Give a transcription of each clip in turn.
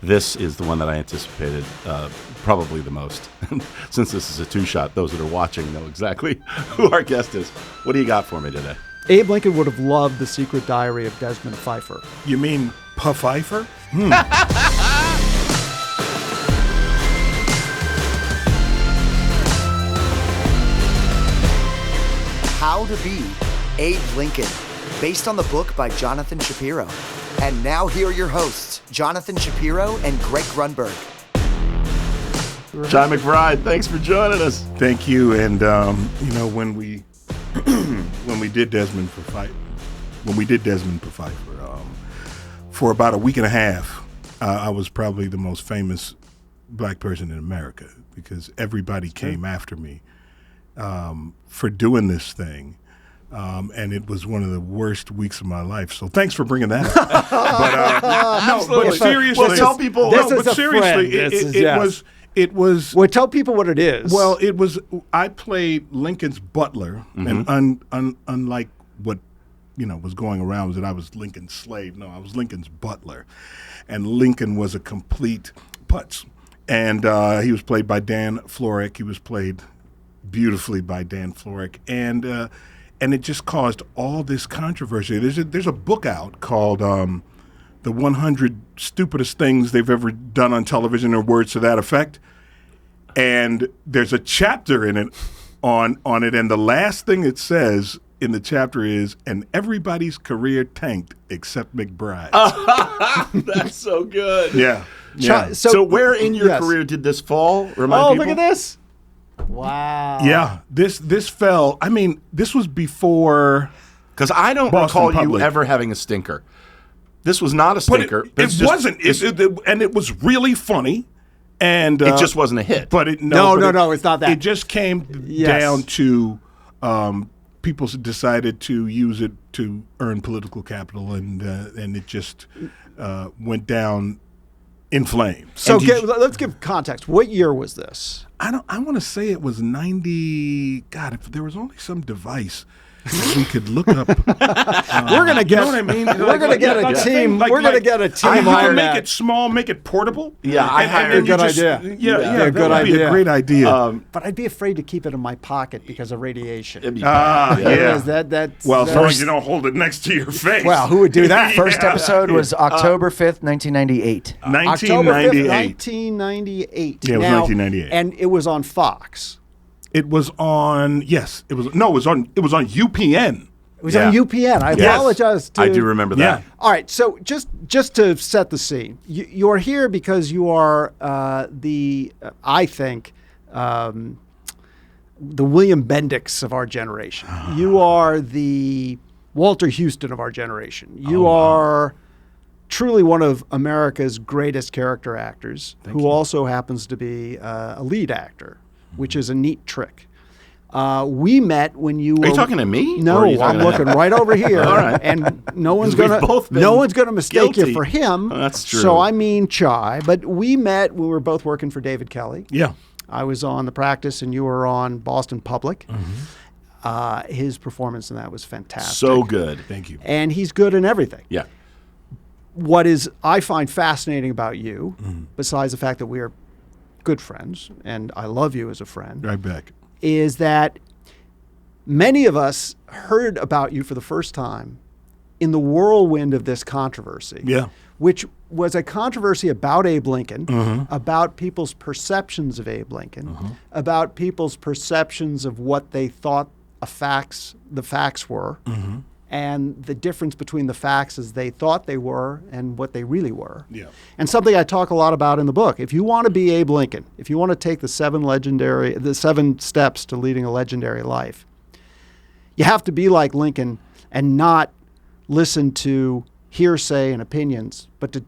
this is the one that I anticipated probably the most. Since this is a two-shot, those that are watching know exactly who our guest is. What do you got for me today? Abe Lincoln would have loved The Secret Diary of Desmond Pfeiffer. You mean Pfeiffer? How to Be Abe Lincoln, based on the book by Jonathan Shapiro. And now here are your hosts, Jonathan Shapiro and Greg Grunberg. Chi McBride, thanks for joining us. Thank you. And when we did Desmond Pfeiffer, for about a week and a half, I was probably the most famous black person in America because everybody came after me for doing this thing. And it was one of the worst weeks of my life. So thanks for bringing that up. But seriously, well, tell people. It was. Well, tell people what it is. Well, it was. I played Lincoln's butler, and unlike what was going around was that I was Lincoln's slave. No, I was Lincoln's butler, and Lincoln was a complete putz. And he was played by Dan Florek. He was played beautifully by Dan Florek, and it just caused all this controversy. There's a book out called The 100 Stupidest Things They've Ever Done on Television, or words to that effect. And there's a chapter in it on it, and the last thing it says in the chapter is, and everybody's career tanked except McBride. That's so good. Yeah. So where in your career did this fall? Remind people? Look at this. Wow. Yeah, this fell. I mean, this was before. Because I don't Boston recall Public. you ever having a stinker. This was not a stinker. But it wasn't. And it was really funny. And it just wasn't a hit. But it's not that. It just came down to people decided to use it to earn political capital, and it just went down in flames. So let's give context. What year was this? I want to say it was 90. God, if there was only some device we could look up. We're gonna get. You know what I mean? We're gonna get a team. We're gonna get a team. Make it small, make it portable. Yeah, and good idea. Yeah, that would be a great idea. But I'd be afraid to keep it in my pocket because of radiation. Yeah. That's well, as long as you don't hold it next to your face. Well, who would do that? First episode was October 5th, 1998. 1998. Yeah, it was 1998. And it was on Fox. It was on. Yes, it was. No, it was on. It was on UPN. It was on UPN. I apologize. I do remember that. Yeah. All right. So just to set the scene, you are here because you are the William Bendix of our generation. You are the Walter Houston of our generation. You are truly one of America's greatest character actors, who also happens to be a lead actor, which is a neat trick. We met when you were... Are you talking to me? No, I'm looking right over here. All right. And no one's gonna mistake you for him. That's true. So I mean Chi. But we met when we were both working for David Kelly. Yeah. I was on The Practice and you were on Boston Public. His performance in that was fantastic. So good. Thank you. And he's good in everything. Yeah. What I find fascinating about you, besides the fact that we are good friends, and I love you as a friend, Right back. is that many of us heard about you for the first time in the whirlwind of this controversy. Yeah. Which was a controversy about Abe Lincoln, about people's perceptions of Abe Lincoln, about people's perceptions of what they thought the facts were, and the difference between the facts as they thought they were and what they really were. Yeah. And something I talk a lot about in the book. If you want to be Abe Lincoln, if you want to take the 7 steps to leading a legendary life, you have to be like Lincoln and not listen to hearsay and opinions, but to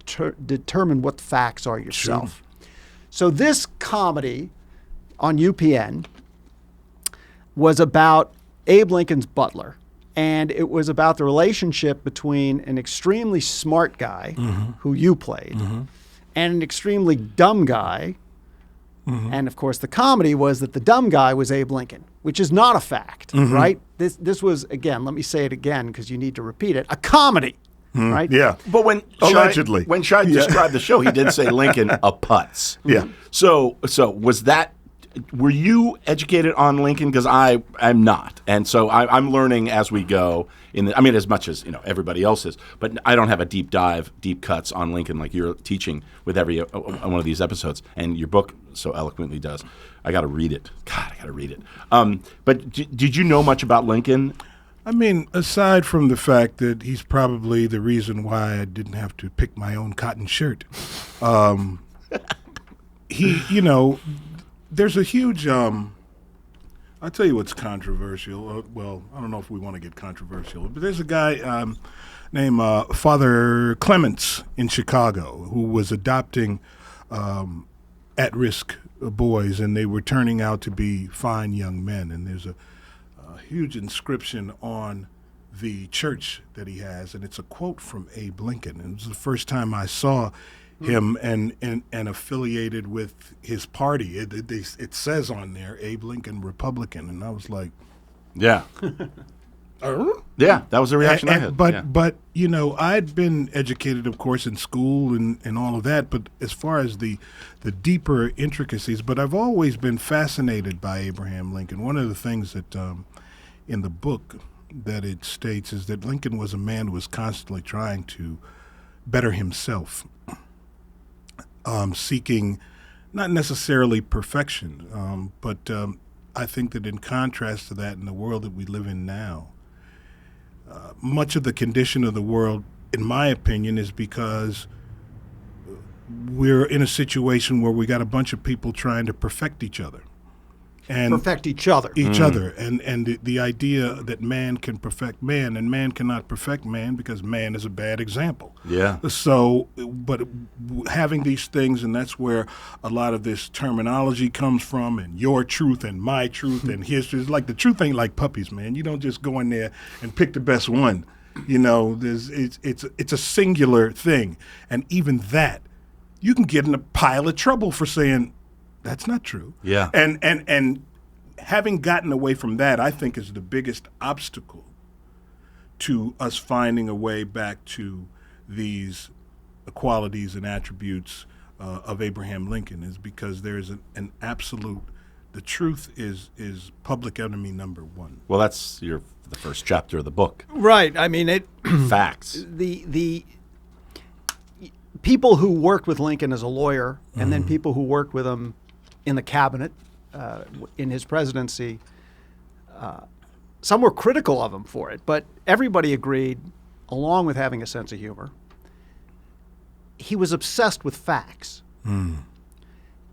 determine what the facts are yourself. Sure. So this comedy on UPN was about Abe Lincoln's butler. And it was about the relationship between an extremely smart guy, who you played, and an extremely dumb guy. And of course, the comedy was that the dumb guy was Abe Lincoln, which is not a fact, right? This was, again, let me say it again because you need to repeat it, a comedy. right? Yeah. But when Allegedly. when Chi described the show, he did say Lincoln a putz. Yeah. So was that? Were you educated on Lincoln? Because I'm not, and so I'm learning as we go. As much as everybody else is, but I don't have a deep cuts on Lincoln like you're teaching with every one of these episodes, and your book so eloquently does. I got to read it. God, I got to read it. But did you know much about Lincoln? I mean, aside from the fact that he's probably the reason why I didn't have to pick my own cotton shirt, there's a huge, I'll tell you what's controversial. Well, I don't know if we want to get controversial, but there's a guy named Father Clements in Chicago who was adopting at-risk boys, and they were turning out to be fine young men. And there's a huge inscription on the church that he has, and it's a quote from Abe Lincoln. And it was the first time I saw him and affiliated with his party. It says on there, Abe Lincoln, Republican, and I was like, yeah. Yeah, that was the reaction I had. But I'd been educated, of course, in school and all of that. But as far as the deeper intricacies, but I've always been fascinated by Abraham Lincoln. One of the things that in the book that it states is that Lincoln was a man who was constantly trying to better himself, seeking not necessarily perfection, but I think that in contrast to that, in the world that we live in now, much of the condition of the world, in my opinion, is because we're in a situation where we got a bunch of people trying to perfect each other. And Perfect each other. And the idea that man can perfect man, and man cannot perfect man because man is a bad example. Yeah. So, but having these things, and that's where a lot of this terminology comes from, and your truth and my truth and his truth. Like the truth ain't like puppies, man. You don't just go in there and pick the best one. It's a singular thing, and even that, you can get in a pile of trouble for saying that's not true. Yeah. And having gotten away from that, I think, is the biggest obstacle to us finding a way back to these qualities and attributes of Abraham Lincoln, is because there is an absolute, the truth is public enemy number one. Well, that's the first chapter of the book. Right. I mean, Facts. The people who worked with Lincoln as a lawyer, and then people who worked with him in the cabinet in his presidency, some were critical of him for it, but everybody agreed, along with having a sense of humor, he was obsessed with facts.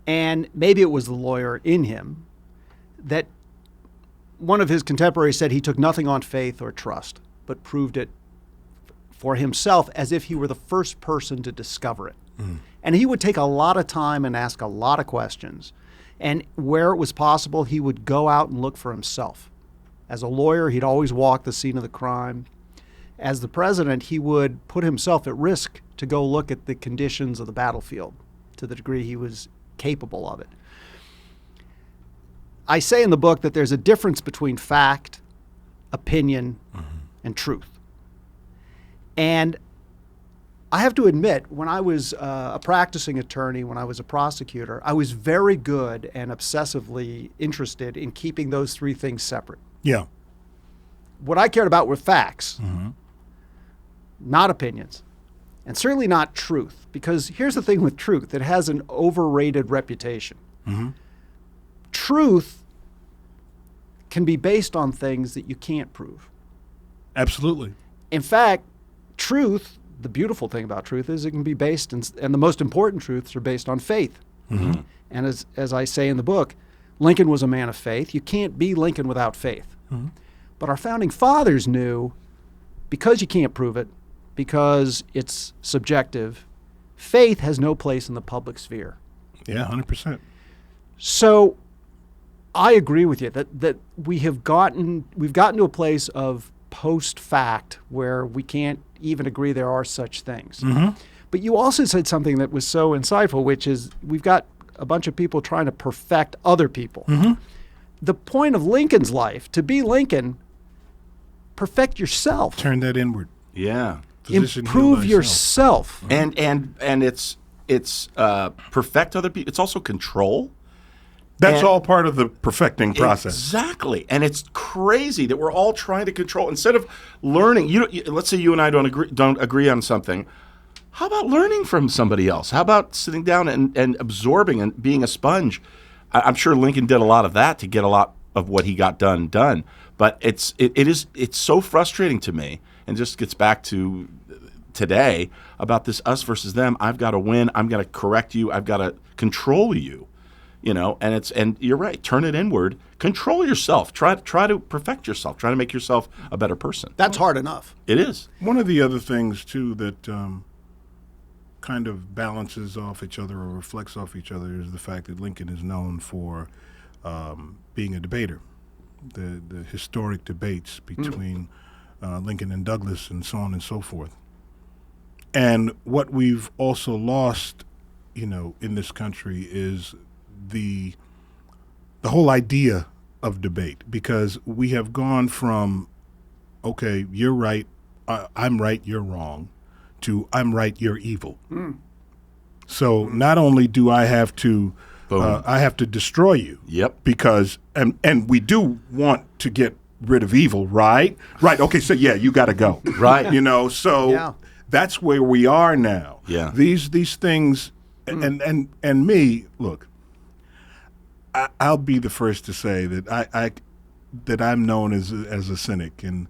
And maybe it was the lawyer in him that one of his contemporaries said he took nothing on faith or trust, but proved it for himself as if he were the first person to discover it. And he would take a lot of time and ask a lot of questions. And where it was possible, he would go out and look for himself. As a lawyer, he'd always walk the scene of the crime. As the president, he would put himself at risk to go look at the conditions of the battlefield to the degree he was capable of it. I say in the book that there's a difference between fact, opinion, and truth. And I have to admit, when I was a practicing attorney, when I was a prosecutor, I was very good and obsessively interested in keeping those three things separate. Yeah. What I cared about were facts, not opinions, and certainly not truth. Because here's the thing with truth, it has an overrated reputation. Truth can be based on things that you can't prove. Absolutely. In fact, truth, the beautiful thing about truth is it can be based, and the most important truths are based on faith. And as I say in the book, Lincoln was a man of faith. You can't be Lincoln without faith. But our founding fathers knew, because you can't prove it, because it's subjective, faith has no place in the public sphere. Yeah, 100%. So I agree with you that we've gotten to a place of post-fact where we can't even agree there are such things. But you also said something that was so insightful, which is we've got a bunch of people trying to perfect other people. The point of Lincoln's life, to be Lincoln, perfect yourself. Turn that inward. Yeah. position heal improve thyself. yourself. And it's perfect other people. It's also control. That's And- all part of the perfecting process. Exactly, and it's crazy that we're all trying to control instead of learning. Let's say you and I don't agree on something. How about learning from somebody else? How about sitting down and absorbing and being a sponge? I'm sure Lincoln did a lot of that to get a lot of what he got done. But it's so frustrating to me, and just gets back to today about this us versus them. I've got to win. I'm going to correct you. I've got to control you. And you're right. Turn it inward. Control yourself. Try to perfect yourself. Try to make yourself a better person. That's hard enough. It is. One of the other things, too, that kind of balances off each other or reflects off each other is the fact that Lincoln is known for being a debater. The historic debates between Lincoln and Douglas and so on and so forth. And what we've also lost, in this country is the whole idea of debate, because we have gone from, okay, you're right, I'm right, you're wrong, to I'm right, you're evil. So not only do I have to destroy you. Yep. Because and we do want to get rid of evil, right? Right. Okay. So yeah, you got to go. Right. So Yeah. that's where we are now. Yeah. These things, and me, look. I'll be the first to say that I'm known as a cynic, and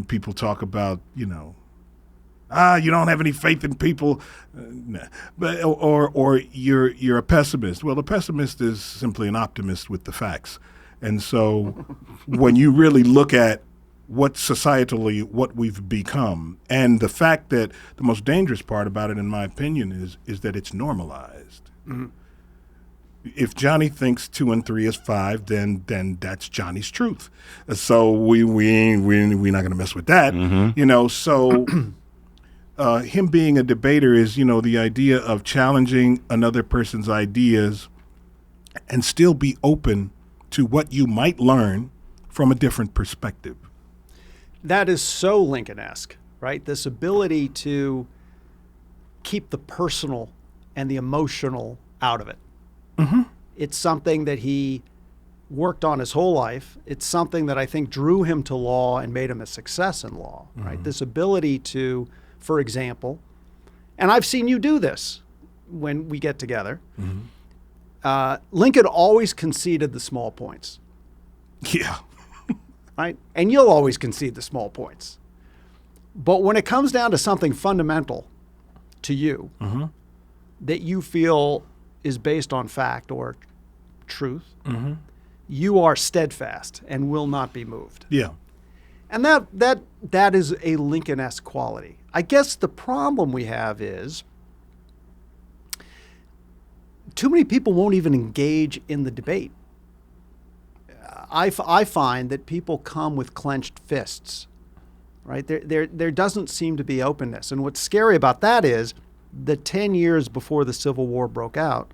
people talk about you don't have any faith in people, nah. But or you're a pessimist. Well, a pessimist is simply an optimist with the facts, and so when you really look at what we've become, and the fact that the most dangerous part about it, in my opinion, is that it's normalized. Mm-hmm. If Johnny thinks 2 and 3 is 5, then that's Johnny's truth. So we're not going to mess with that, So him being a debater is the idea of challenging another person's ideas and still be open to what you might learn from a different perspective. That is so Lincoln-esque, right? This ability to keep the personal and the emotional out of it. Mm-hmm. It's something that he worked on his whole life. It's something that I think drew him to law and made him a success in law, right? This ability to, for example, and I've seen you do this when we get together, Lincoln always conceded the small points. Yeah. Right? And you'll always concede the small points. But when it comes down to something fundamental to you that you feel is based on fact or truth, you are steadfast and will not be moved. Yeah. And that is a Lincoln-esque quality. I guess the problem we have is too many people won't even engage in the debate. I find that people come with clenched fists, right? There doesn't seem to be openness. And what's scary about that is the 10 years before the Civil War broke out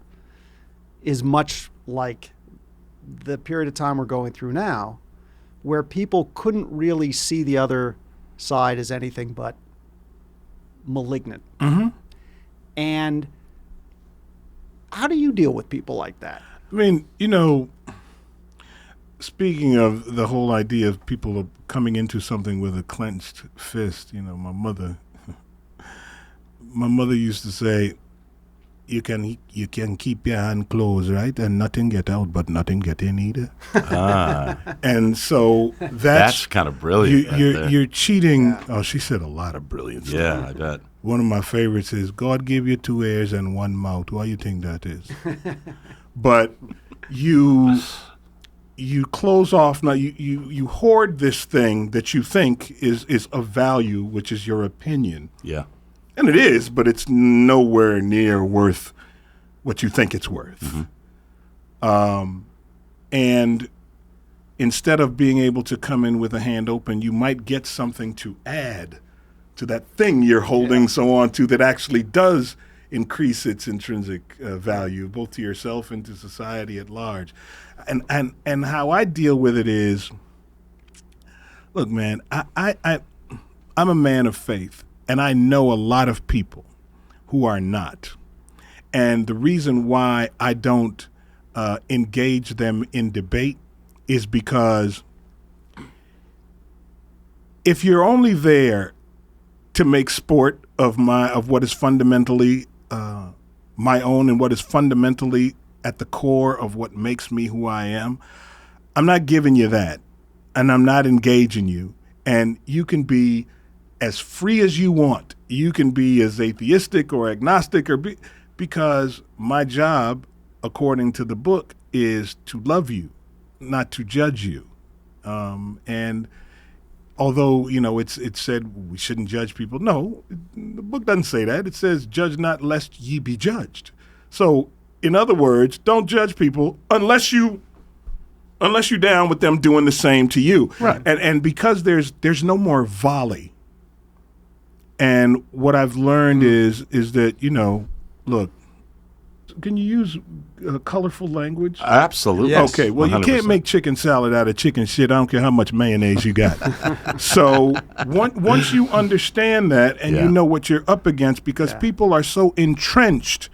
is much like the period of time we're going through now, where people couldn't really see the other side as anything but malignant. And how do you deal with people like that? I mean, speaking of the whole idea of people coming into something with a clenched fist, my mother used to say, you can keep your hand closed, right, and nothing get out, but nothing get in either. And so that's kind of brilliant. You're cheating. Yeah. Oh, she said a lot of brilliant stuff. Yeah, I bet. One of my favorites is, God gave you 2 ears and 1 mouth. Why you think that is? But you close off now. You hoard this thing that you think is of value, which is your opinion. Yeah. And it is, but it's nowhere near worth what you think it's worth. And instead of being able to come in with a hand open, you might get something to add to that thing you're holding so on to that actually does increase its intrinsic value, both to yourself and to society at large. And how I deal with it is, look, man, I'm a man of faith. And I know a lot of people who are not. And the reason why I don't engage them in debate is because if you're only there to make sport of what is fundamentally my own and what is fundamentally at the core of what makes me who I am, I'm not giving you that, and I'm not engaging you. And you can be as free as you want. You can be as atheistic or agnostic, because my job, according to the book, is to love you, not to judge you. And although, it said we shouldn't judge people. No, the book doesn't say that. It says, judge not lest ye be judged. So, in other words, don't judge people unless you're down with them doing the same to you. Right. And because there's no more volley. And what I've learned is that, look, can you use colorful language? Absolutely. Yes. Okay, well, 100%. you can't make chicken salad out of chicken shit. I don't care how much mayonnaise you got. So once you understand that and Yeah. you know what you're up against, because people are so entrenched.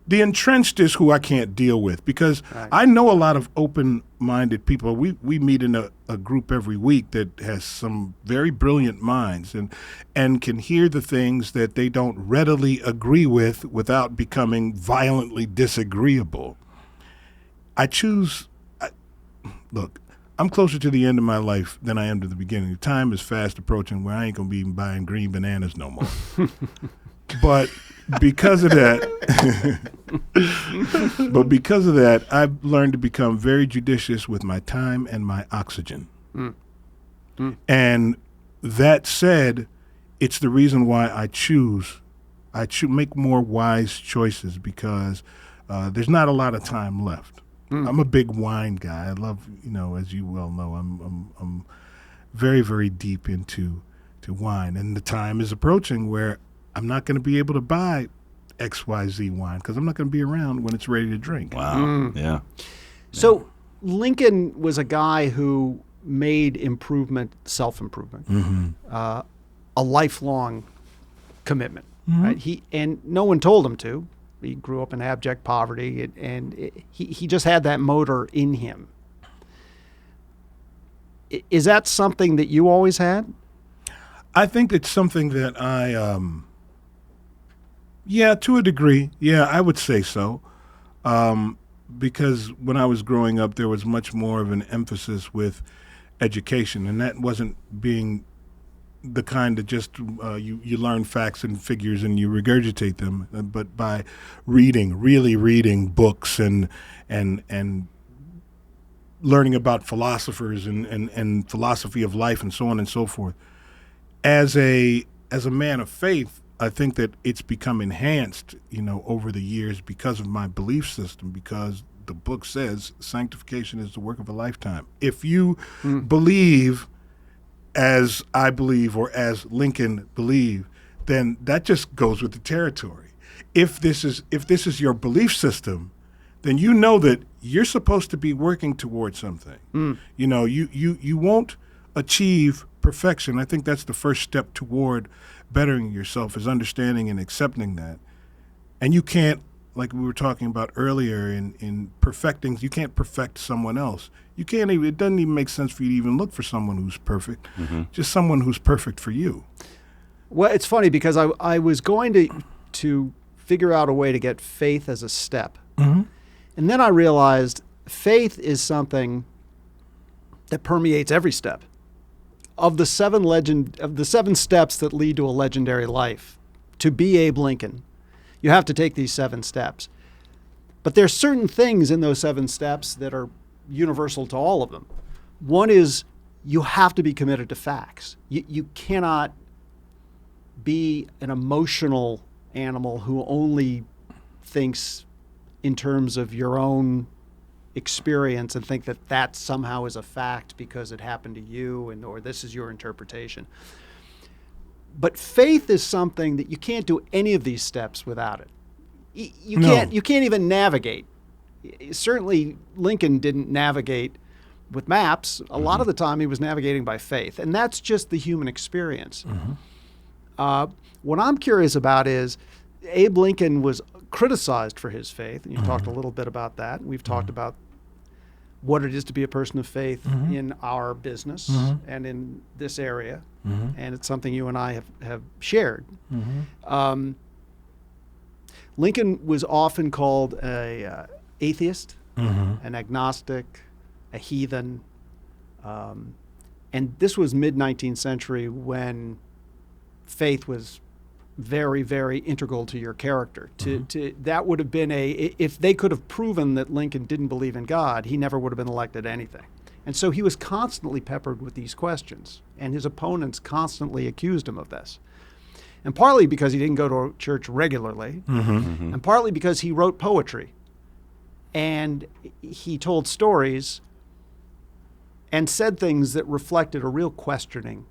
The entrenched is who I can't deal with, because I know a lot of open-minded people. We meet in a group every week that has some very brilliant minds and can hear the things that they don't readily agree with without becoming violently disagreeable. Look, I'm closer to the end of my life than I am to the beginning. Time is fast approaching where I ain't going to be buying green bananas no more. But because of that, I've learned to become very judicious with my time and my oxygen. And that said, it's the reason why I make more wise choices, because there's not a lot of time left. I'm a big wine guy. I love, as you well know, I'm very, very deep into wine, and the time is approaching where I'm not going to be able to buy XYZ wine because I'm not going to be around when it's ready to drink. Wow. Yeah. So Lincoln was a guy who made improvement self-improvement, a lifelong commitment. Right? And no one told him to. He grew up in abject poverty, and he just had that motor in him. Is that something that you always had? I think it's something that yeah, to a degree. Yeah, I would say so. Because when I was growing up, there was much more of an emphasis with education, and that wasn't being the kind that just you learn facts and figures and you regurgitate them, but by really reading books and learning about philosophers and philosophy of life and so on and so forth. As a man of faith, I think that it's become enhanced, over the years because of my belief system, because the book says sanctification is the work of a lifetime. If you believe as I believe or as Lincoln believed, then that just goes with the territory. If this is your belief system, then you know that you're supposed to be working towards something. You won't achieve perfection. I think that's the first step toward bettering yourself, is understanding and accepting that. And you can't, like we were talking about earlier, in perfecting, you can't perfect someone else. You can't even, it doesn't even make sense for you to even look for someone who's perfect, just someone who's perfect for you. Well, it's funny because I was going to figure out a way to get faith as a step. And then I realized faith is something that permeates every step. Of the seven steps that lead to a legendary life, to be Abe Lincoln, you have to take these 7 steps. But there's certain things in those 7 steps that are universal to all of them. One is you have to be committed to facts. You cannot be an emotional animal who only thinks in terms of your own experience and think that somehow is a fact because it happened to you or this is your interpretation. But faith is something that you can't do any of these steps without it. You can't even navigate. Certainly Lincoln didn't navigate with maps. A lot of the time he was navigating by faith, and that's just the human experience. What I'm curious about is Abe Lincoln was criticized for his faith, and you talked a little bit about that. We've talked about what it is to be a person of faith in our business and in this area, and it's something you and I have shared. Lincoln was often called a atheist, an agnostic, a heathen, and this was mid-19th century when faith was very, very integral to your character. That would have been if they could have proven that Lincoln didn't believe in God, he never would have been elected anything. And so he was constantly peppered with these questions, and his opponents constantly accused him of this. And partly because he didn't go to church regularly, and partly because he wrote poetry. And he told stories and said things that reflected a real questioning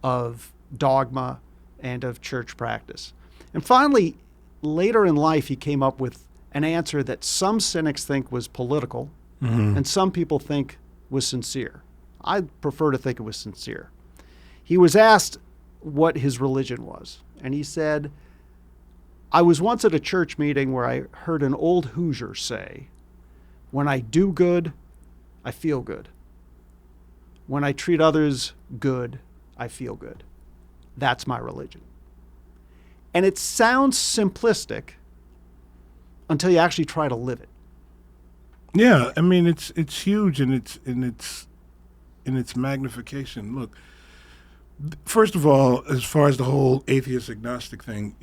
of dogma and of church practice. And finally, later in life, he came up with an answer that some cynics think was political and some people think was sincere. I prefer to think it was sincere. He was asked what his religion was, and he said, "I was once at a church meeting where I heard an old Hoosier say, 'When I do good, I feel good. When I treat others good, I feel good. That's my religion.'" And it sounds simplistic until you actually try to live it. Yeah, I mean it's huge in its magnification. Look, first of all, as far as the whole atheist agnostic thing,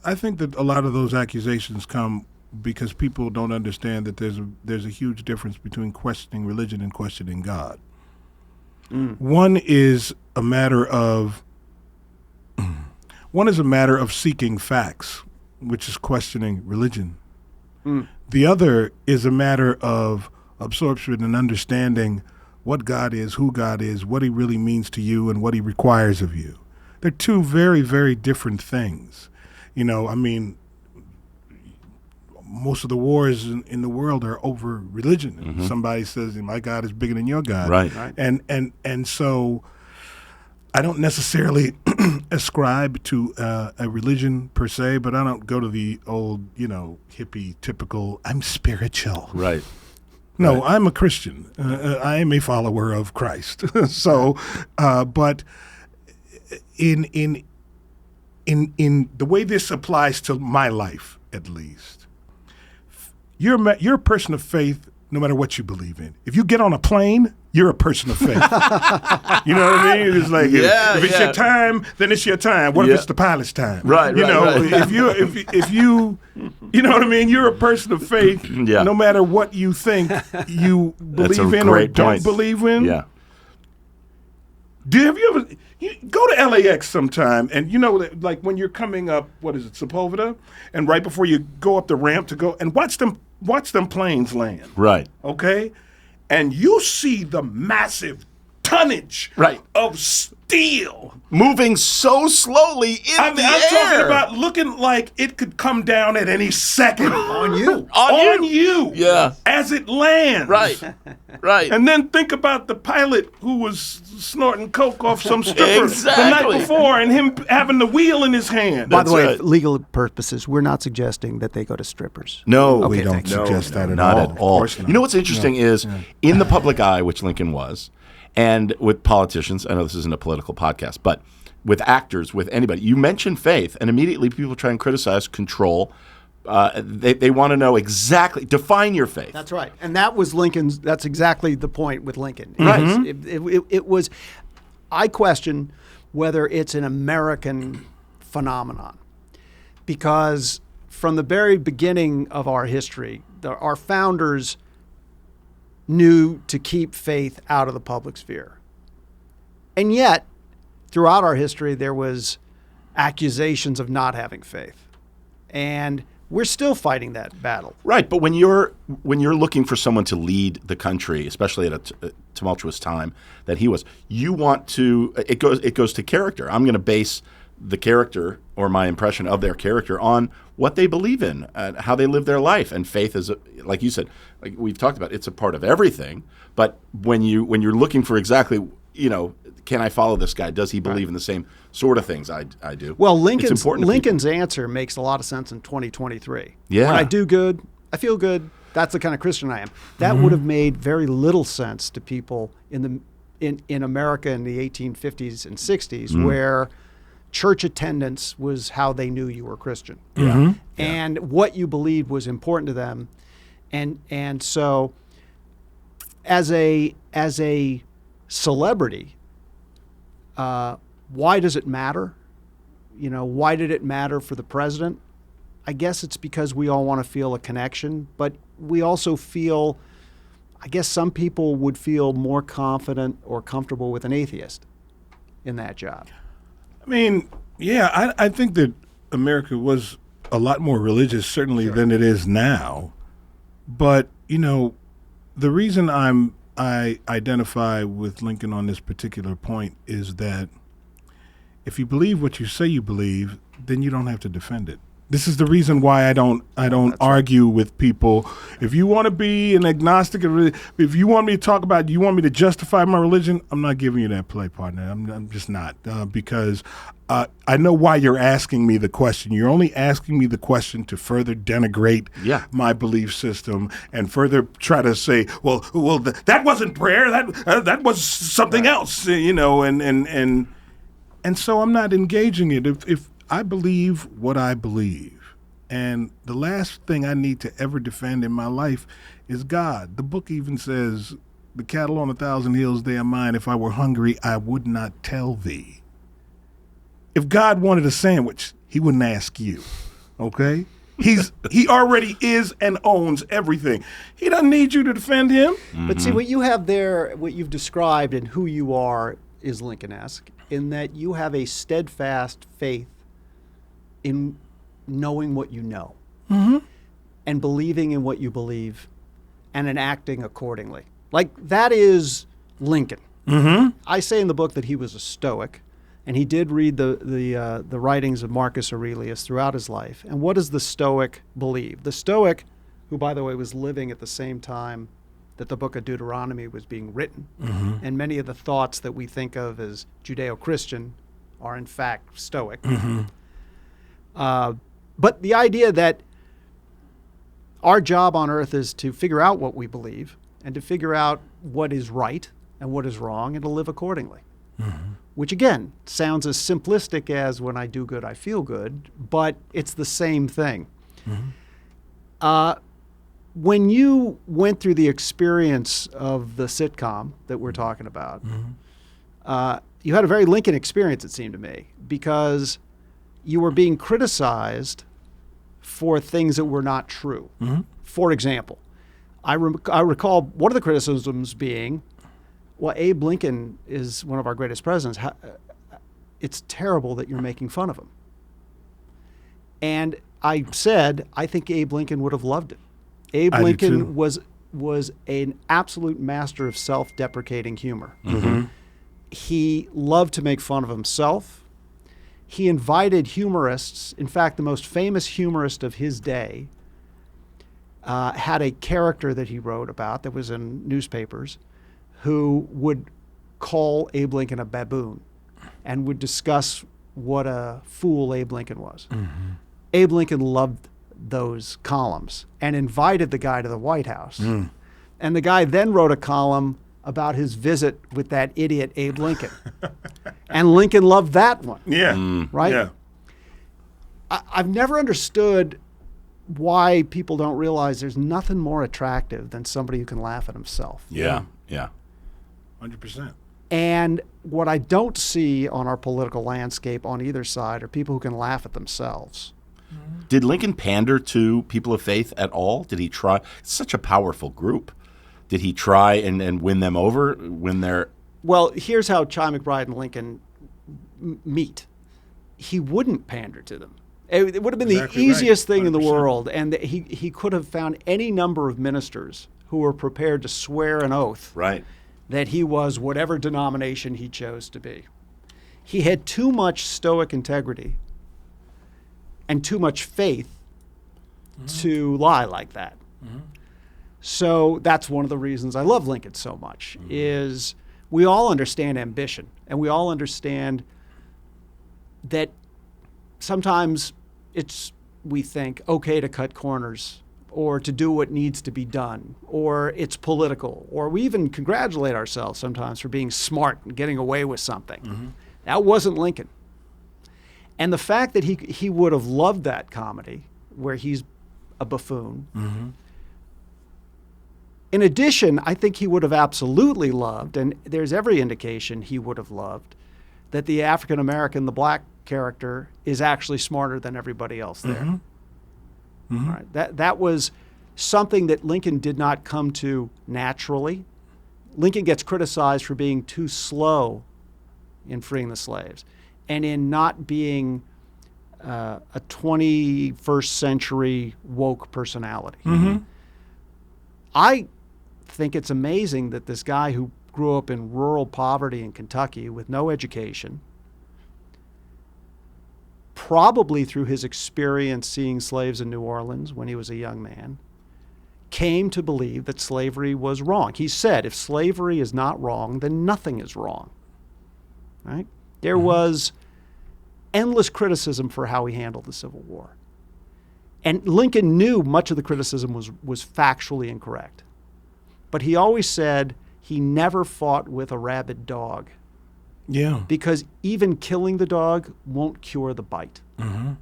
I think that a lot of those accusations come because people don't understand that there's a huge difference between questioning religion and questioning God. One is a matter of seeking facts, which is questioning religion. The other is a matter of absorption and understanding what God is, who God is, what he really means to you, and what he requires of you. They're two very, very different things. You know, I mean, most of the wars in the world are over religion. Somebody says, "My God is bigger than your God." Right. And so I don't necessarily ascribe to a religion per se, but I don't go to the old, hippie typical, "I'm spiritual." Right. No, I'm a Christian. I am a follower of Christ. So, but in the way this applies to my life, at least, you're a person of faith no matter what you believe in. If you get on a plane, you're a person of faith. You know what I mean? It's like if it's your time, then it's your time. What if it's the pilot's time? Right. If you you know what I mean? You're a person of faith no matter what you think you believe in or don't believe in. Yeah. Have you ever go to LAX sometime and like when you're coming up, what is it, Sepulveda, and right before you go up the ramp to go and watch them planes land. Right. Okay? And you see the massive tonnage of steel moving so slowly in the air. I'm talking about looking like it could come down at any second on you. On you. Yeah. As it lands. Right. And then think about the pilot who was snorting coke off some stripper the night before and him having the wheel in his hand. By the way, for legal purposes, we're not suggesting that they go to strippers. No, we don't suggest that at not all. at all. Of course not. You know what's interesting is in the public eye, which Lincoln was, and with politicians, I know this isn't a political podcast, but with actors, with anybody, you mention faith, and immediately people try and criticize, control. They want to know exactly, define your faith. That's right. And that was Lincoln's, that's exactly the point with Lincoln. Right. It was, I question whether it's an American phenomenon. Because from the very beginning of our history, our founders knew to keep faith out of the public sphere. And yet, throughout our history, there was accusations of not having faith. And we're still fighting that battle. Right, but when you're looking for someone to lead the country, especially at a tumultuous time that he was, you want to. It goes to character. I'm going to base the character or my impression of their character on what they believe in, how they live their life, and faith is, like you said, like we've talked about, it's a part of everything. But when you're looking for exactly, can I follow this guy? Does he believe in the same sort of things I do? Well, It's important to Lincoln's answer makes a lot of sense in 2023. Yeah. When I do good, I feel good. That's the kind of Christian I am. That would have made very little sense to people in America in the 1850s and 60s, where church attendance was how they knew you were Christian. And what you believed was important to them. And so as a celebrity, why does it matter? You know, why did it matter for the president? I guess it's because we all want to feel a connection, but we also feel, I guess some people would feel more confident or comfortable with an atheist in that job. I mean, yeah, I think that America was a lot more religious, certainly, than it is now. But, you know, the reason I identify with Lincoln on this particular point is that if you believe what you say you believe, then you don't have to defend it. This is the reason why I don't argue with people. If you want to be an agnostic, if you want me to talk about, you want me to justify my religion, I'm not giving you that play, partner. I'm just not, because I know why you're asking me the question. You're only asking me the question to further denigrate my belief system and further try to say, well, that wasn't prayer. That was something else, you know, and so I'm not engaging it. If I believe what I believe, and the last thing I need to ever defend in my life is God. The book even says, the cattle on 1,000 hills, they are mine. If I were hungry, I would not tell thee. If God wanted a sandwich, he wouldn't ask you, okay? He already is and owns everything. He doesn't need you to defend him. But see, what you have there, what you've described and who you are is Lincoln-esque, in that you have a steadfast faith in knowing what you know and believing in what you believe and in acting accordingly. Like, that is Lincoln. I say in the book that he was a Stoic, and he did read the writings of Marcus Aurelius throughout his life. And what does the Stoic believe? The Stoic, who, by the way, was living at the same time that the book of Deuteronomy was being written, and many of the thoughts that we think of as Judeo-Christian are in fact Stoic. But the idea that our job on earth is to figure out what we believe and to figure out what is right and what is wrong and to live accordingly. Which, again, sounds as simplistic as when I do good, I feel good, but it's the same thing. When you went through the experience of the sitcom that we're talking about, you had a very Lincoln experience, it seemed to me, because you were being criticized for things that were not true. For example, I recall one of the criticisms being, well, Abe Lincoln is one of our greatest presidents. It's terrible that you're making fun of him. And I said, I think Abe Lincoln would have loved it. Abe Lincoln was an absolute master of self-deprecating humor. He loved to make fun of himself. He invited humorists. In fact, the most famous humorist of his day had a character that he wrote about that was in newspapers who would call Abe Lincoln a baboon and would discuss what a fool Abe Lincoln was. Abe Lincoln loved those columns and invited the guy to the White House. And the guy then wrote a column about his visit with that idiot Abe Lincoln. And Lincoln loved that one. Right? Yeah. I've never understood why people don't realize there's nothing more attractive than somebody who can laugh at himself. Yeah. 100%. And what I don't see on our political landscape on either side are people who can laugh at themselves. Did Lincoln pander to people of faith at all? Did he try? It's such a powerful group. Did he try and win them over when they're... Well, here's how Chi McBride and Lincoln meet. He wouldn't pander to them. It would have been the easiest thing in the world, and he could have found any number of ministers who were prepared to swear an oath that he was whatever denomination he chose to be. He had too much stoic integrity and too much faith to lie like that. So that's one of the reasons I love Lincoln so much, is we all understand ambition, and we all understand that sometimes we think, okay to cut corners or to do what needs to be done, or it's political, or we even congratulate ourselves sometimes for being smart and getting away with something. Mm-hmm. That wasn't Lincoln. And the fact that he would have loved that comedy where he's a buffoon. Mm-hmm. In addition, I think he would have absolutely loved, and there's every indication he would have loved, that the African American, the black character, is actually smarter than everybody else there. Mm-hmm. Mm-hmm. Right? That was something that Lincoln did not come to naturally. Lincoln gets criticized for being too slow in freeing the slaves and in not being a 21st century woke personality. Mm-hmm. I think it's amazing that this guy who grew up in rural poverty in Kentucky with no education, probably through his experience seeing slaves in New Orleans when he was a young man, came to believe that slavery was wrong. He said, if slavery is not wrong, then nothing is wrong. Right? There was endless criticism for how he handled the Civil War. And Lincoln knew much of the criticism was factually incorrect. But he always said he never fought with a rabid dog. Yeah. Because even killing the dog won't cure the bite. Mm-hmm.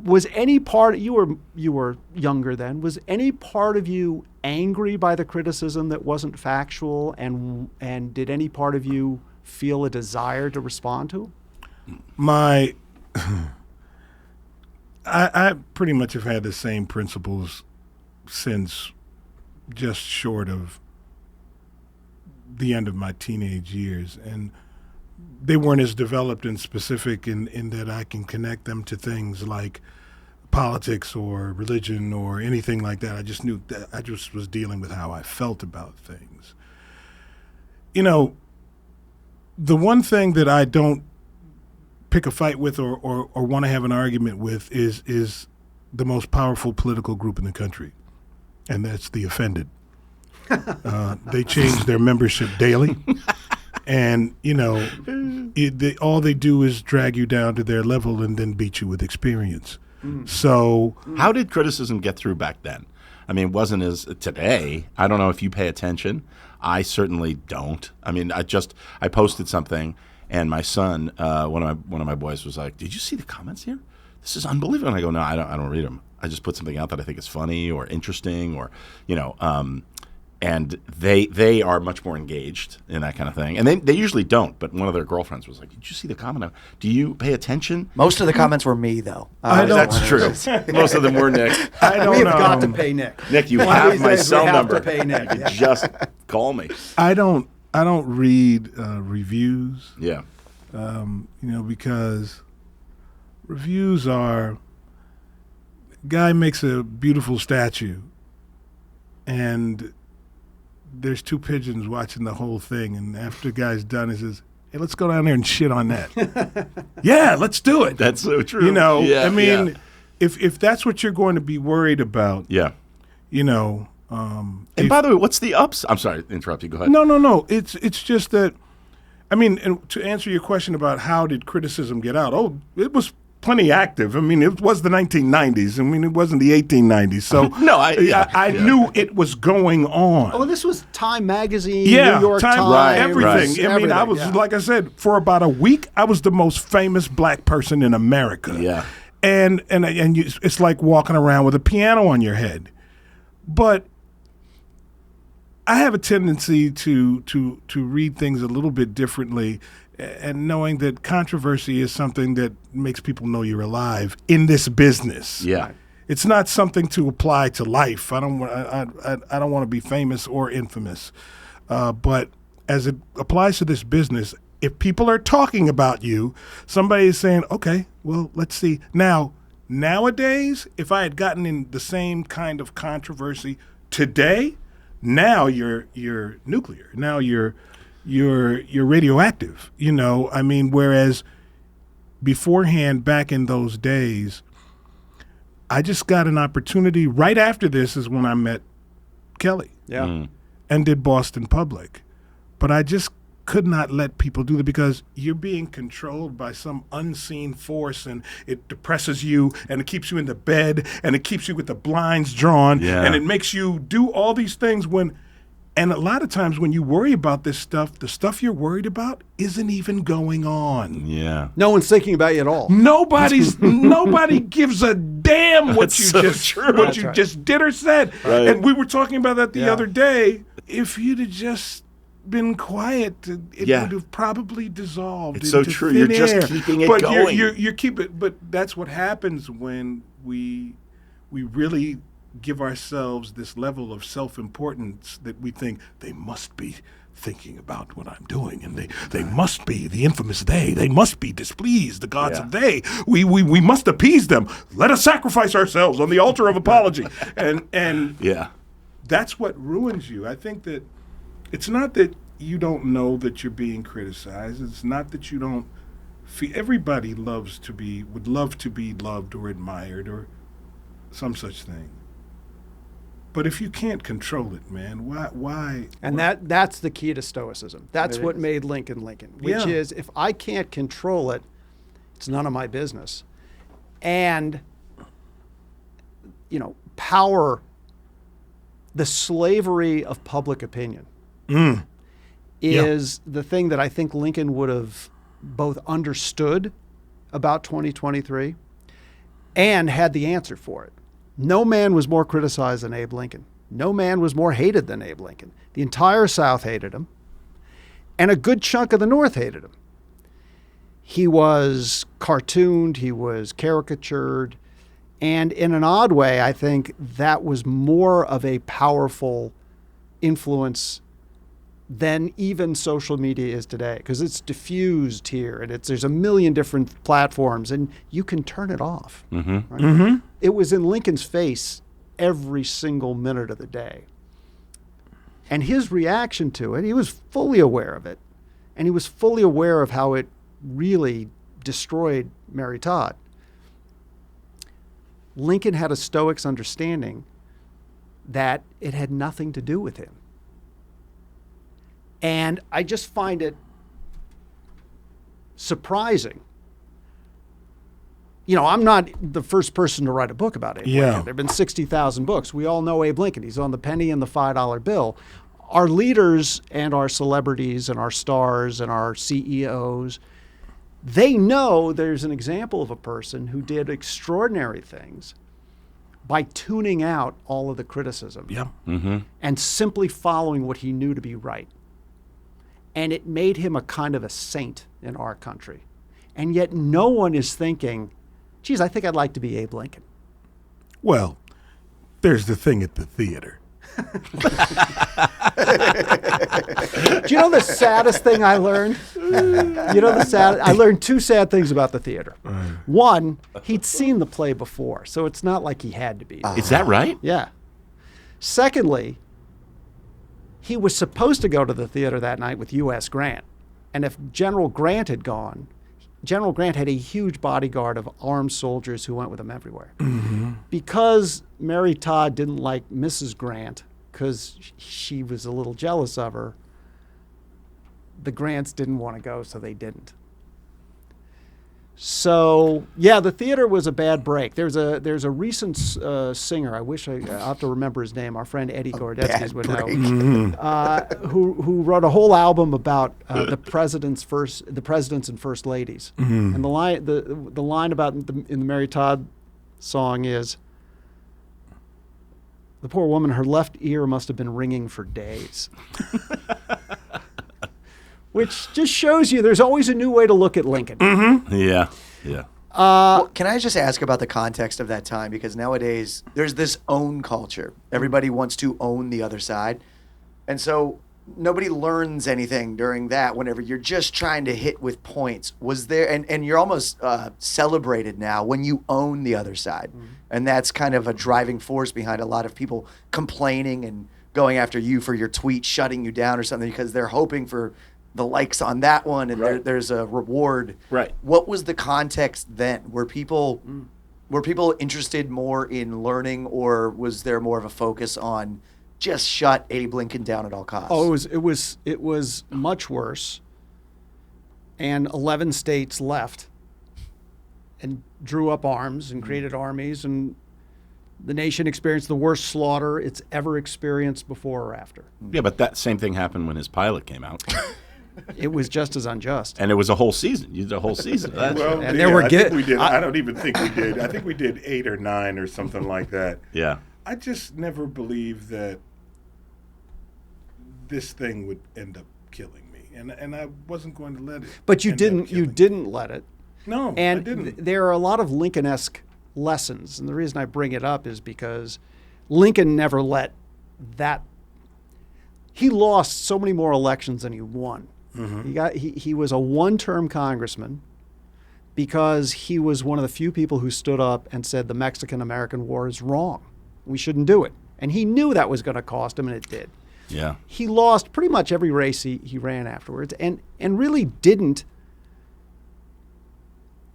Was any part, you were younger then, was any part of you angry by the criticism that wasn't factual, and did any part of you feel a desire to respond to? I pretty much have had the same principles since just short of the end of my teenage years, and they weren't as developed and specific in that I can connect them to things like politics or religion or anything like that. I just knew that I just was dealing with how I felt about things. You know, the one thing that I don't pick a fight with or want to have an argument with is the most powerful political group in the country, and that's the offended. They change their membership daily, and you know, all they do is drag you down to their level and then beat you with experience. So, how did criticism get through back then? I mean, it wasn't as today. I don't know if you pay attention. I certainly don't. I mean, I posted something, and my son, one of my boys, was like, "Did you see the comments here? This is unbelievable." And I go, "No, I don't read them. I just put something out that I think is funny or interesting, or you know." And they are much more engaged in that kind of thing. And they usually don't, but one of their girlfriends was like, "Did you see the comment? Do you pay attention?" Most of the comments were me, though. That's true. Most of them were Nick. We have got to pay Nick. Nick, you have my cell number. We have to pay Nick. You just call me. I don't read reviews. Yeah. You know, because reviews are, guy makes a beautiful statue, and there's two pigeons watching the whole thing, and after the guy's done, he says, "Hey, let's go down there and shit on that." Yeah, let's do it. That's so true. You know, yeah, I mean, yeah. if that's what you're going to be worried about, yeah, you know. And by the way, what's the ups? I'm sorry to interrupt you. Go ahead. No. It's just that, I mean, and to answer your question about how did criticism get out, it was plenty active. I mean, it was the 1990s. I mean, it wasn't the 1890s. So no, I knew it was going on. Oh, this was Time Magazine, yeah, New York Times, right, everything. right. I mean, I was, like I said, for about a week, I was the most famous black person in America. Yeah. And it's like walking around with a piano on your head. But I have a tendency to read things a little bit differently, and knowing that controversy is something that makes people know you're alive in this business. Yeah. It's not something to apply to life. I don't want to be famous or infamous. But as it applies to this business, if people are talking about you, somebody is saying, okay, well, let's see. Now, nowadays, if I had gotten in the same kind of controversy today, now you're nuclear. Now you're radioactive. You know, I mean, whereas beforehand, back in those days, I just got an opportunity. Right after this is when I met Kelly. Yeah. And did Boston Public. But I just could not let people do that because you're being controlled by some unseen force, and it depresses you, and it keeps you in the bed, and it keeps you with the blinds drawn, and it makes you do all these things and a lot of times when you worry about this stuff, the stuff you're worried about isn't even going on. Yeah. No one's thinking about you at all. Nobody gives a damn what you That's right. just did or said. Right. And we were talking about that the other day. If you'd have just been quiet, it would have probably dissolved. It's so into true. thin You're just air. keeping it but going. You're keeping. But that's what happens when we really give ourselves this level of self-importance that we think they must be thinking about what I'm doing, and they must be the infamous they must be displeased, the gods of they. We must appease them. Let us sacrifice ourselves on the altar of apology. And that's what ruins you. I think that it's not that you don't know that you're being criticized. It's not that you don't feel. Everybody would love to be loved or admired or some such thing. But if you can't control it, man, why? And that's the key to Stoicism. That's what made Lincoln Lincoln, which is if I can't control it, it's none of my business. And, power, the slavery of public opinion is the thing that I think Lincoln would have both understood about 2023 and had the answer for it. No man was more criticized than Abe Lincoln. No man was more hated than Abe Lincoln. The entire South hated him, and a good chunk of the North hated him. He was cartooned, he was caricatured, and in an odd way, I think that was more of a powerful influence than even social media is today, because it's diffused here, and there's a million different platforms, and you can turn it off. Mm-hmm. Right? Mm-hmm. It was in Lincoln's face every single minute of the day. And his reaction to it, he was fully aware of it, and he was fully aware of how it really destroyed Mary Todd. Lincoln had a Stoic's understanding that it had nothing to do with him. And I just find it surprising. I'm not the first person to write a book about Abe Lincoln. There have been 60,000 books. We all know Abe Lincoln. He's on the penny and the $5 bill. Our leaders and our celebrities and our stars and our CEOs, they know there's an example of a person who did extraordinary things by tuning out all of the criticism and simply following what he knew to be right. And it made him a kind of a saint in our country. And yet no one is thinking, geez, I think I'd like to be Abe Lincoln. Well, there's the thing at the theater. Do you know the saddest thing I learned? I learned two sad things about the theater. One, he'd seen the play before, so it's not like he had to be. Is that right? Yeah. Secondly, he was supposed to go to the theater that night with U.S. Grant. And if General Grant had gone, General Grant had a huge bodyguard of armed soldiers who went with him everywhere. Mm-hmm. Because Mary Todd didn't like Mrs. Grant, because she was a little jealous of her, the Grants didn't want to go, so they didn't. So, the theater was a bad break. There's a recent singer, I wish I'll have to remember his name, our friend Eddie Gordetsky would know, who wrote a whole album about the presidents and first ladies. Mm-hmm. And the line about in the Mary Todd song is, the poor woman, her left ear must have been ringing for days. Which just shows you there's always a new way to look at Lincoln. Mm-hmm. Yeah. Well, can I just ask about the context of that time? Because nowadays there's this own culture. Everybody wants to own the other side. And so nobody learns anything during that whenever you're just trying to hit with points. Was there, and you're almost celebrated now when you own the other side. Mm-hmm. And that's kind of a driving force behind a lot of people complaining and going after you for your tweet, shutting you down or something, because they're hoping for the likes on that one, and there's a reward. Right. What was the context then? Were people interested more in learning, or was there more of a focus on just shut Abe Lincoln down at all costs. Oh, it was much worse. And 11 states left and drew up arms and created armies, and the nation experienced the worst slaughter it's ever experienced before or after. Yeah, but that same thing happened when his pilot came out. It was just as unjust. And it was a whole season. You did a whole season of that. Well, And there were I think we did. I I don't even think we did. I think we did 8 or 9 or something like that. Yeah. I just never believed that this thing would end up killing me, and I wasn't going to let it. But you end up didn't. You killing me. didn't let it. No, And I didn't. there are a lot of Lincoln-esque lessons, and the reason I bring it up is because Lincoln never let that. He lost so many more elections than he won. He was a one-term congressman because he was one of the few people who stood up and said the Mexican-American War is wrong. We shouldn't do it. And he knew that was going to cost him, and it did. Yeah. He lost pretty much every race he ran afterwards, and really didn't.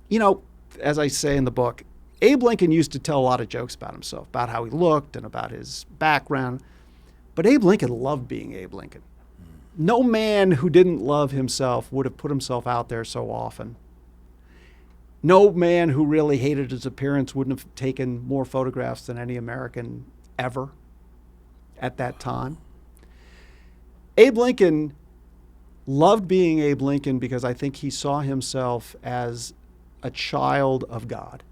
You know, as I say in the book, Abe Lincoln used to tell a lot of jokes about himself, about how he looked and about his background. But Abe Lincoln loved being Abe Lincoln. No man who didn't love himself would have put himself out there so often. No man who really hated his appearance wouldn't have taken more photographs than any American ever at that time. Abe Lincoln loved being Abe Lincoln because I think he saw himself as a child of God.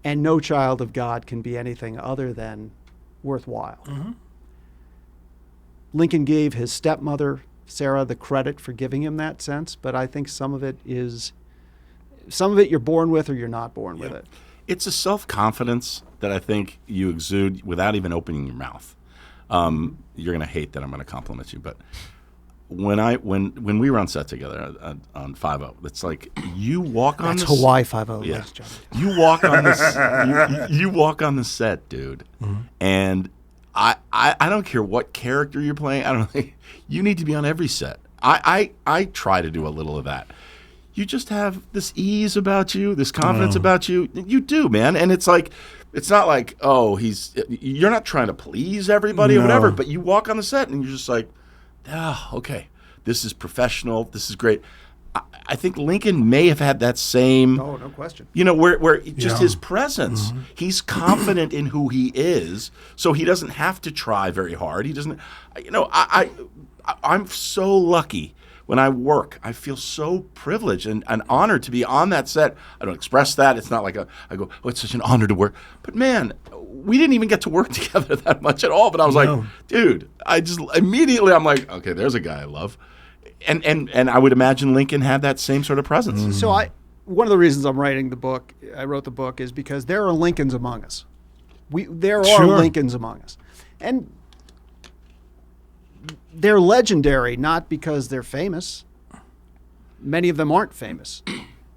And no child of God can be anything other than worthwhile. Lincoln gave his stepmother, Sarah, the credit for giving him that sense, but I think some of it you're born with or you're not born with it. It's a self-confidence that I think you exude without even opening your mouth. You're going to hate that I'm going to compliment you, but when we were on set together on 5-0, it's like you walk on That's this, Hawaii 5-0, Yeah. ladies and gentlemen. You walk on this. you walk on the set, dude, and I don't care what character you're playing. I don't think you need to be on every set. I try to do a little of that. You just have this ease about you, this confidence about you. You do, man, and it's like. It's not like, you're not trying to please everybody or whatever, but you walk on the set and you're just like, okay, this is professional, this is great. I think Lincoln may have had that same, Oh, no question. you know, where just his presence, he's confident in who he is, so he doesn't have to try very hard. He doesn't, you know, I'm so lucky. When I work, I feel so privileged and honored to be on that set. I don't express that. It's not like I go, oh, it's such an honor to work. But man, we didn't even get to work together that much at all. But I was like, dude, I just immediately I'm like, okay, there's a guy I love. And I would imagine Lincoln had that same sort of presence. So one of the reasons I wrote the book is because there are Lincolns among us. There are Lincolns among us. And they're legendary not because they're famous. Many of them aren't famous.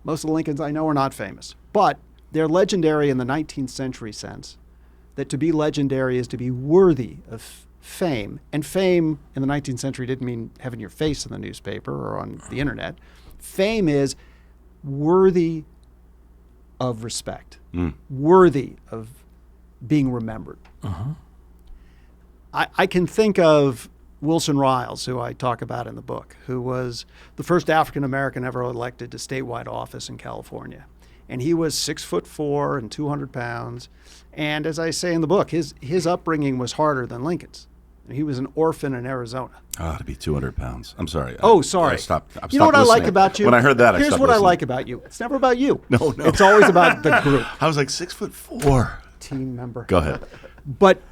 Most of the Lincolns I know are not famous. But they're legendary in the 19th century sense, that to be legendary is to be worthy of fame. And fame in the 19th century didn't mean having your face in the newspaper or on the internet. Fame is worthy of respect, worthy of being remembered. I can think of Wilson Riles, who I talk about in the book, who was the first African-American ever elected to statewide office in California. And he was 6'4" and 200 pounds. And as I say in the book, his upbringing was harder than Lincoln's. He was an orphan in Arizona. Oh, to be 200 pounds. I'm sorry. Sorry. I stopped You know what I like listening. about you? When I heard that, Here's I stopped what I listening. like about you. It's never about you. No. It's always about the group. I was like 6'4". Team member. Go ahead. But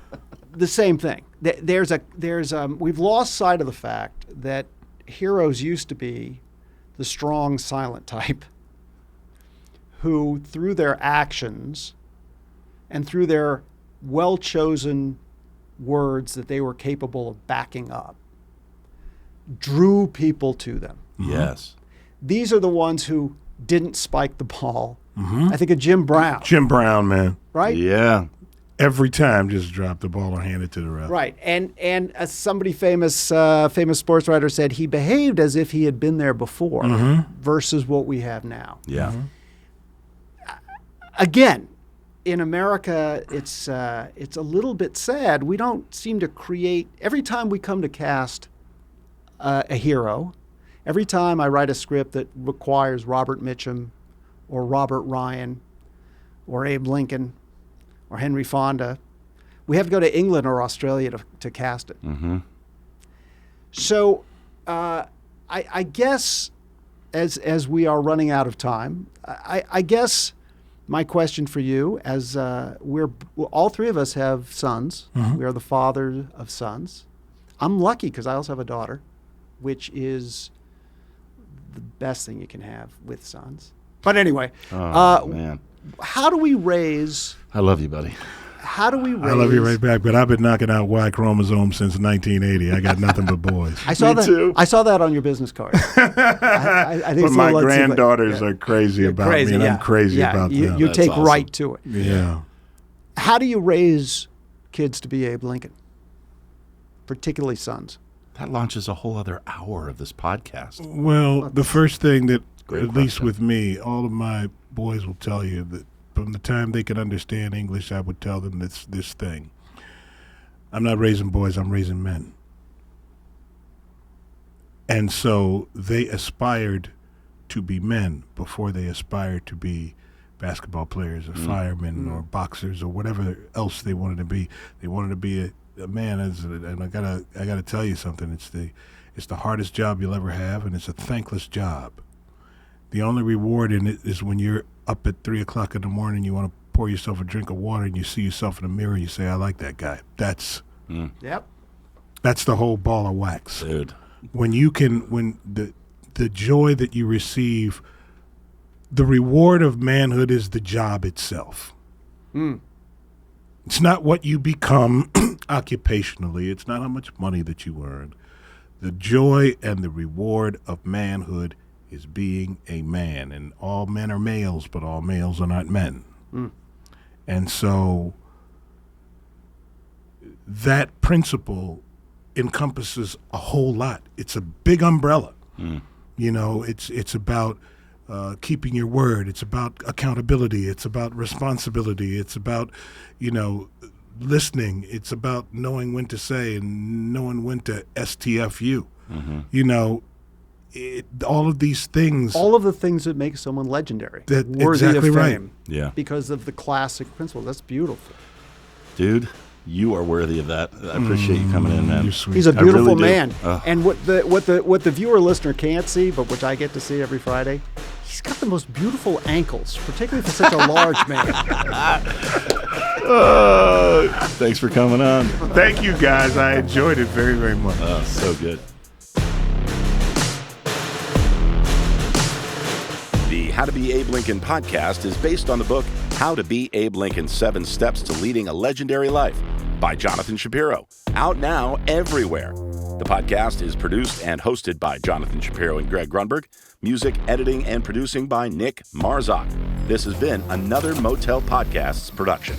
the same thing. We've lost sight of the fact that heroes used to be the strong, silent type who, through their actions and through their well-chosen words that they were capable of backing up, drew people to them. Yes. These are the ones who didn't spike the ball. I think of Jim Brown, Jim Brown, man. right? Yeah. Every time, just drop the ball and hand it to the ref. Right, and as somebody famous sports writer said, he behaved as if he had been there before versus what we have now. Yeah. Again, in America, it's a little bit sad. We don't seem to create, every time we come to cast a hero, every time I write a script that requires Robert Mitchum or Robert Ryan or Abe Lincoln or Henry Fonda, we have to go to England or Australia to cast it. Mm-hmm. So I guess as we are running out of time, I guess my question for you, as all three of us have sons, we are the father of sons. I'm lucky because I also have a daughter, which is the best thing you can have with sons. But anyway, Man. how do we raise? I love you, buddy. How do we raise? I love you right back, but I've been knocking out Y chromosomes since 1980. I got nothing but boys. I saw that. too. I saw that on your business card. I think But so, my let's see, granddaughters are crazy about me, and I'm crazy about them. You That's take awesome. right to it. Yeah. How do you raise kids to be Abe Lincoln, particularly sons? That launches a whole other hour of this podcast. Well, the first thing that, Great at least question. with me, all of my boys will tell you that from the time they can understand English, I would tell them this thing. I'm not raising boys, I'm raising men. And so they aspired to be men before they aspired to be basketball players or firemen or boxers or whatever else they wanted to be. They wanted to be a man, and I gotta tell you something. It's the hardest job you'll ever have, and it's a thankless job. The only reward in it is when you're up at 3 o'clock in the morning, you want to pour yourself a drink of water, and you see yourself in the mirror, and you say, "I like that guy." That's Yep. the whole ball of wax. Dude. When the joy that you receive, the reward of manhood is the job itself. It's not what you become occupationally. It's not how much money that you earn. The joy and the reward of manhood is being a man. And all men are males, but all males are not men. And so that principle encompasses a whole lot. It's a big umbrella. You know, it's about keeping your word. It's about accountability. It's about responsibility. It's about, listening. It's about knowing when to say and knowing when to STFU. You know, all of these things. All of the things that make someone legendary, That- worthy exactly of right. fame, Yeah. because of the classic principle. That's beautiful. Dude, you are worthy of that. I appreciate you coming in, man. You're sweet. He's a I really beautiful do. man. And what the viewer listener can't see, but which I get to see every Friday, he's got the most beautiful ankles, particularly for such a large man. Thanks for coming on. Thank you, guys. I enjoyed it very, very much. Oh, so good. The How to Be Abe Lincoln podcast is based on the book How to Be Abe Lincoln: 7 Steps to Leading a Legendary Life by Jonathan Shapiro. Out now everywhere. The podcast is produced and hosted by Jonathan Shapiro and Greg Grunberg. Music, editing, and producing by Nick Marzak. This has been another Motel Podcasts production.